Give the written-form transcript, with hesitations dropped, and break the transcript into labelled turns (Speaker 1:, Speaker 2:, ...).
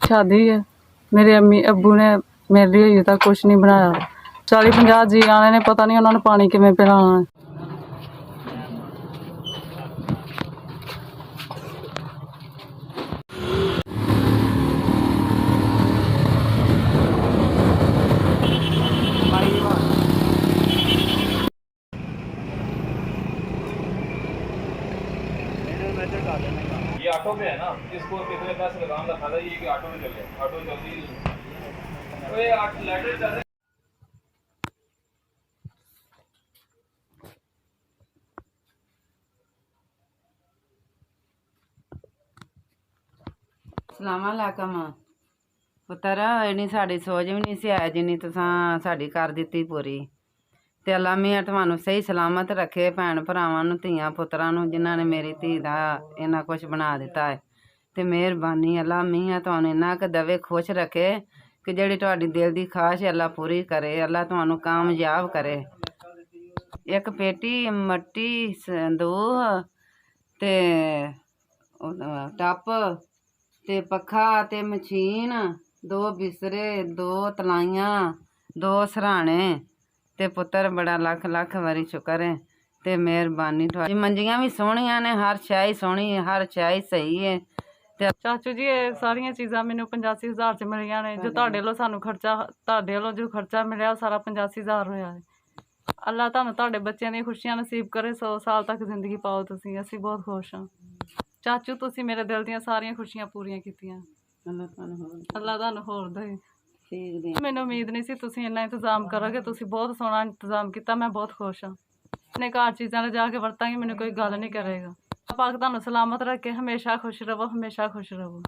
Speaker 1: शादी है। मेरे अम्मी अब्बू ने मेरे लिए अजे तक कुछ नहीं बनाया। 40-50 जी आने ने, पता नहीं उन्होंने पानी किवें पिलाना है।
Speaker 2: ये ऑटो पे है ना, इसको कितने पैसे लगाम रखा था ये कि ऑटो में चले, ऑटो जल्दी तो ये लेटर चल रहे।
Speaker 3: सलामकुम पुत्तर, इन्नी साड़ी सोच भी नहीं सी है जिन्नी तुसां साड़ी कर दित्ती पूरी। ते अल्लाह मियां तुहानू सही सलामत रखे, भैन भरावां नू, धीआं पुत्तरां नू जिन्हां ने मेरी धी दा इन्ना कुछ बना दिता है। ते मेहरबानी अल्लाह मियां तुहानू इन्ना क दवे, खुश रखे कि जेह्ड़ी तुहाडी दिल दी ख्वाहिश अल्लाह पूरी करे। अल्लाह तुहानू कामयाब करे। एक पेटी मट्टी, संदूक ते टप ते पक्खा ते मशीन, 2 बिस्तरे, 2 तलाइयां, 2 सराहने। ते पुत्तर बड़ा लख लख वारी शुक्र है ते मेहरबानी तुहाडी। मंजियां भी सोहणियां ने, हर शाई सोहनी है, हर शाई सही है। ते
Speaker 1: चाचू जी ये सारिया चीज़ां मैनू 85,000 च मिलियां ने। जो तुहाडे ਵੱਲੋਂ सानू खर्चा, तुहाडे ਵੱਲੋਂ जो खर्चा मिलिया वो सारा 85,000 होया है। अल्लाह तुहानू तुहाडे बच्चों दी खुशियां नसीब करे, 100 साल तक जिंदगी पाओ तुसीं। असीं बहुत खुश हाँ चाचू, तुसीं मेरे दिल दियां सारियां खुशियां पूरियां कीतियां। अल्लाह तुहानू होर दे। मैनू उम्मीद नहीं सी तुसीं इन्ना इंतजाम करोगे। तुसीं बहुत सोहना इंतजाम किया, मैं बहुत खुश हाँ। अपने घर चीज़ां ले जाके वरतांगी, मैनू कोई गल नहीं करेगा। पाक तुहानू सलामत रखे, हमेशा खुश रवो, हमेशा खुश रवो।